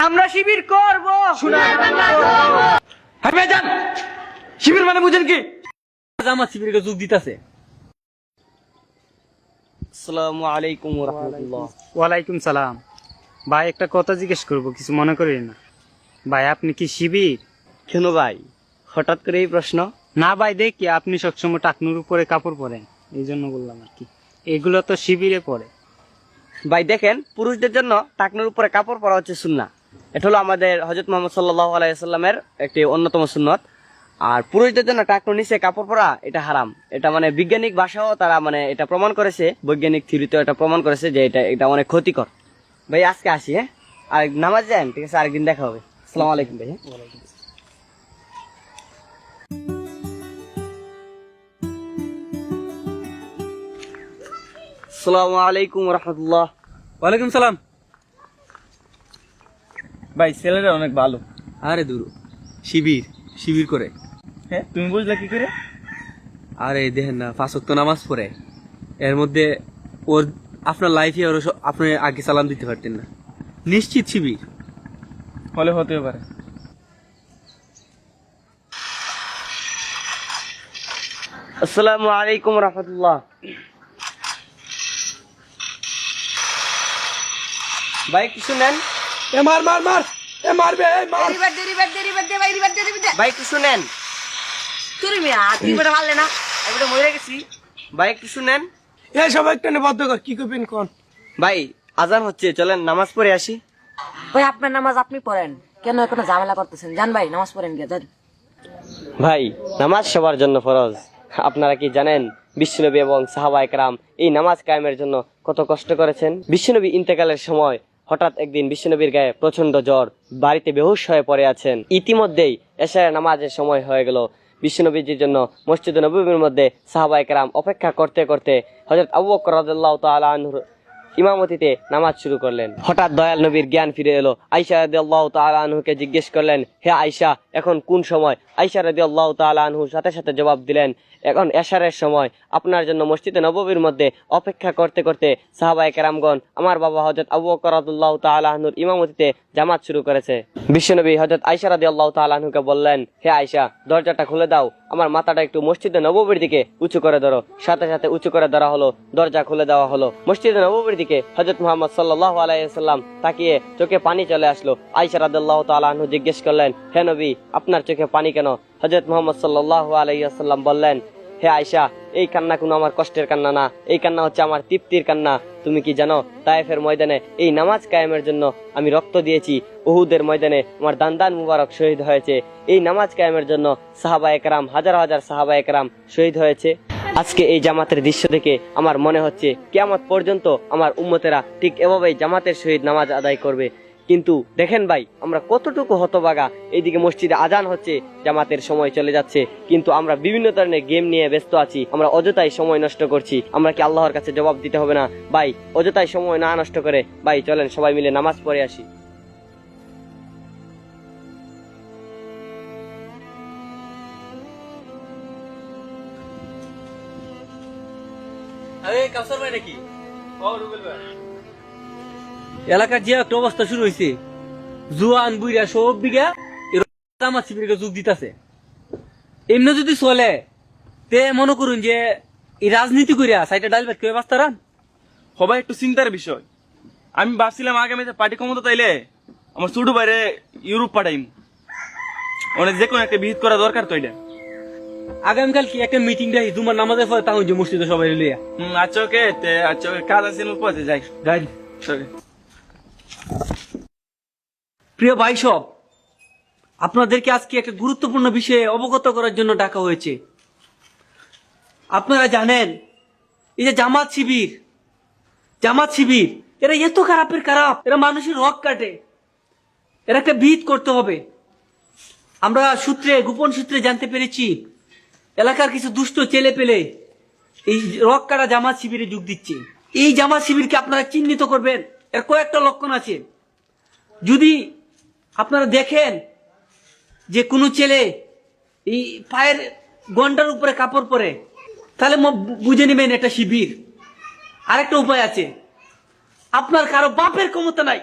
আমরা শিবির করব। হ্যাঁ ভাইজান, শিবির মানে বুঝেন কি? জামাত শিবিরকে যোগ দিতেছে। আসসালামু আলাইকুম ওয়া রাহমাতুল্লাহ। ওয়ালাইকুম সালাম। ভাই একটা কথা জিজ্ঞেস করব, কিছু মনে করেন না। ভাই আপনি কি শিবির? কেন ভাই হঠাৎ করে এই প্রশ্ন? না ভাই, দেখি আপনি সবসময় টাকনুর উপরে কাপড় পরেন, এই জন্য বললাম আর কি। এগুলো তো শিবিরে পরে। ভাই দেখেন, পুরুষদের জন্য টাকনুর উপরে কাপড় পরা হচ্ছে সুন্নাহ। এটা হলো আমাদের হযরত মুহাম্মদ সাল্লাল্লাহু আলাইহি ওয়াসাল্লামের একটি অন্যতম সুন্নত। আর পুরুষদের জন্য টাকনুর নিচে কাপড় পরা এটা হারাম। এটা মানে বৈজ্ঞানিক ভাষাও তারা মানে এটা প্রমাণ করেছে, বৈজ্ঞানিক থিওরিতেও এটা প্রমাণ করেছে যে এটা অনেক ক্ষতিকর। ভাই আজকে আসি, হ্যাঁ? আর নামাজ যান, ঠিক আছে, আরেকদিন দেখা হবে। আসসালামু আলাইকুম ভাই। আসসালামু আলাইকুম ওয়া রাহমাতুল্লাহ। ওয়ালাইকুম সালাম। ভাই ছেলেরা অনেক ভালো। আরে দূর, শিবির শিবির করে। হ্যাঁ, তুমি বুঝলে কি করে? আরে দেখেন না, 5 ওয়াক্ত নামাজ পড়ে, এর মধ্যে ওর আপনার লাইফে ওর আপনি আগে সালাম দিতে পারতেন না। নিশ্চিত শিবির। হলে হতে পারে। আসসালামু আলাইকুম ওয়া রাহমাতুল্লাহ। ভাই কিছু নেন। ভাই কিছু নেন। ভাই কিছু নেন। ভাই আজান হচ্ছে, চলেন নামাজ পড়ে আসি। ভাই আপনার নামাজ আপনি পড়েন, কেন এখনো ঝামেলা করতেছেন? যান ভাই নামাজ পড়েন গিয়ে যান। ভাই নামাজ সবার জন্য ফরজ। আপনারা কি জানেন বিশ্বনবী এবং সাহাবায়ে কেরাম এই নামাজ কায়েমের জন্য কত কষ্ট করেছেন? বিশ্বনবী ইন্তেকালের সময় হঠাৎ একদিন বিশ্বনবীর গায়ে প্রচন্ড জ্বর, বাড়িতে বেহুশ হয়ে পড়ে আছেন। ইতিমধ্যেই এশার নামাজের সময় হয়ে গেল। বিশ্বনবীজির জন্য মসজিদ নববীর মধ্যে সাহাবায়ে কেরাম অপেক্ষা করতে করতে হযরত আবু বকর রাদিয়াল্লাহু তাআলা আনহুর ইমামতিতে নামাজ শুরু করলেন। হঠাৎ দয়াল নবীর জ্ঞান ফিরে এলো। আয়েশা রাদিয়াল্লাহু তাআলা আনহুকে জিজ্ঞেস করলেন, হে আয়েশা, এখন কোন সময়? আয়েশা রাদিয়াল্লাহু তাআলা আনহু সাথে সাথে জবাব দিলেন, এখন এশারের সময়। আপনার জন্য মসজিদে নববীর মধ্যে অপেক্ষা করতে করতে সাহাবায়ে কেরামগণ আমার বাবা হযরত আবু বকর রাদিয়াল্লাহু তাআলা আনহুর ইমামতিতে জামাত শুরু করেছে। বিশ্বনবী হযরত আয়েশা রাদিয়াল্লাহু তাআলা আনহুকে বললেন, হে আয়েশা, দরজাটা খুলে দাও, আমার মাথাটা একটু মসজিদে নববীর দিকে উঁচু করে ধরো। সাথে সাথে উঁচু করে ধরা হলো, দরজা খুলে দেওয়া হলো। মসজিদে নববীর দিকে হযরত মুহাম্মদ সাল্লাল্লাহু আলাইহি ওয়াসাল্লাম তাকিয়ে চোখে পানি চলে আসলো। আয়েশা রাদিয়াল্লাহু তাআলা আনহু জিজ্ঞেস করলেন, হে নবী, আপনার চোখে পানি কেন? হযরত মুহাম্মদ সাল্লাল্লাহু আলাইহি ওয়াসাল্লাম বললেন, হে আয়েশা, এই কান্না কোনো আমার কষ্টের কান্না না, এই কান্না হচ্ছে আমার তৃপ্তির কান্না। তুমি কি জানো, তায়েফের ময়দানে এই নামাজ কায়েমের জন্য আমি রক্ত দিয়েছি। উহুদের ময়দানে আমার দান মুবারক শহীদ হয়েছে। এই নামাজ কায়েমের জন্য সাহাবায়ে কেরাম, হাজার হাজার সাহাবায়ে কেরাম শহীদ হয়েছে। আজকে এই জামাতের দৃশ্য দেখে আমার মনে হচ্ছে কিয়ামত পর্যন্ত আমার উম্মতেরা ঠিক এভাবেই জামাতের সহিত নামাজ আদায় করবে। কিন্তু দেখেন ভাই, আমরা কতটুকু হতভাগা। এইদিকে মসজিদে আজান হচ্ছে, জামাতের সময় চলে যাচ্ছে, কিন্তু আমরা বিভিন্ন ধরনের গেম নিয়ে ব্যস্ত আছি। আমরা অযথাই সময় নষ্ট করছি। আমরা কি আল্লাহর কাছে জবাব দিতে হবে না? ভাই অযথাই সময় না নষ্ট করে ভাই চলেন সবাই মিলে নামাজ পড়ে আসি। কাউসার ভাই নাকি? এলাকার যে একটা অবস্থা শুরু হয়েছে, জুয়ান বুইরা সব বিঘা জামাত শিবিরকে যোগ দিতেছে। এমনি যদি চলে তে মনে করুন যে এই রাজনীতি করিয়া সাইটে ডাল ভাত কেউ বাস্তারান। সবাই একটু চিন্তার বিষয়। আমি ভাবছিলাম আগামীতে পার্টি ক্ষমতা তাইলে আমার ছোট বাইরে ইউরোপ পাঠাইম। মানে যে কোনো একটা বিহিত করা দরকার তো এটা। আগামীকাল কি একটা মিটিং দেয় তোমার নামাজের পরে তাও যে মসজিদে সবাই লিয়া আচ্ছা ওকে, আচ্ছা ওকে, কাজ আছে পথে যাই। গাড়ি। Okay. প্রিয় ভাই সব, আপনাদেরকে আজকে একটা গুরুত্বপূর্ণ বিষয়ে অবগত করার জন্য ডাকা হয়েছে। আপনারা জানেন এই যে জামাত শিবির এরা এত খারাপের খারাপ, এরা মানুষের রক কাটে। এরা একটা বিহিত করতে হবে। আমরা গোপন সূত্রে জানতে পেরেছি এলাকার কিছু দুষ্ট ছেলে পেলে এই রক কাটা জামাত শিবিরে যোগ দিচ্ছে। এই জামাত শিবিরকে আপনারা চিহ্নিত করবেন। এর কয়েকটা লক্ষণ আছে। যদি আপনারা দেখেন যে কোনো ছেলে এই পায়ের গন্ডার উপরে কাপড় পরে, তাহলে বুঝে নেবেন এটা শিবির। আরেকটা উপায় আছে, আপনার কারো বাপের ক্ষমতা নাই,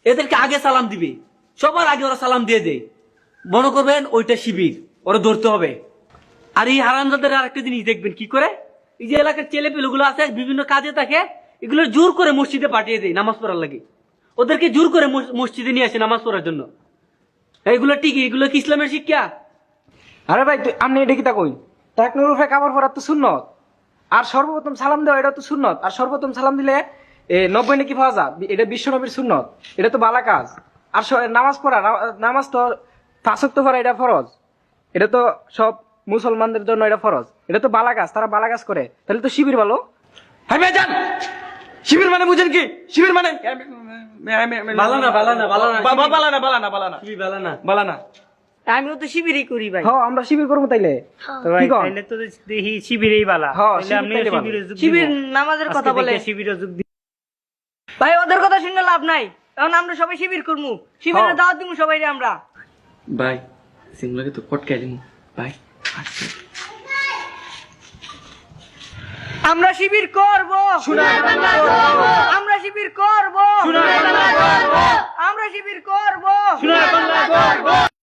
এদেরকে আগে সালাম দিবে, সবার আগে ওরা সালাম দিয়ে দেয়। মনে করবেন ওইটা শিবির, ওরা ধরতে হবে। আর এই হারামজাদের আরেকটা জিনিস দেখবেন কি করে, এই যে এলাকার ছেলে পেলেগুলো আছে বিভিন্ন কাজে থাকে, এগুলো জোর করে মসজিদে পাঠিয়ে দেয় নামাজ পড়ার লাগে। ওদেরকে জোর করে মসজিদে নিয়ে আসে নামাজ পড়ার জন্য। এইগুলো ঠিক, এগুলো কি ইসলামের শিক্ষা? আরে ভাই তুই আপনি এটা কি তা কই, টাকনুর উপরে কাপড় পরা তো সুন্নত, আর সর্বপ্রথম সালাম দেওয়া এটা তো সুন্নত, আর সর্বপ্রথম সালাম দিলে 90 নাকি পাওয়া যায়, এটা বিশ্ব নবীর সুন্নত, এটা তো বালা কাজ। আর নামাজ পড়া, নামাজ তো 5 ওয়াক্ত পড়া এটা ফরজ, এটা তো সব মুসলমানদের জন্য এটা ফরজ, এটা তো বালা কাজ, তারা বালা কাজ করে, তাহলে তো শিবির ভালো। হ্যাঁ ভাই যান, শিবির মানে বুঝেন কি? শিবির মানে বালানা, বালানা, বালানা, বালানা বালানা বালানা শিবির বালানা। বালানা। আমিও তো শিবিরই করি ভাই। হ্যাঁ আমরা শিবির করবো তাইলে। তো ভাই কি কন? তাইলে তো দেখি শিবিরেই বালা। হ্যাঁ, তাইলে আপনি শিবির তাইলে ভালো। শিবিরে যোগ দিবেন। শিবির নামাজের আজকে কথা বলে থেকে শিবিরে যোগ দিবেন। ভাই, ওদের কথা শুনে লাভ নাই, এখন আমরা সবাই শিবির করবো, শিবিরে হ্যাঁ। দাওয়াত দিব সবাই আমরা। ভাই সিমলাকে তো পটকাই দিমু ভাই। আমরা শিবির করব, আমরা শিবির করব, আমরা শিবির করব।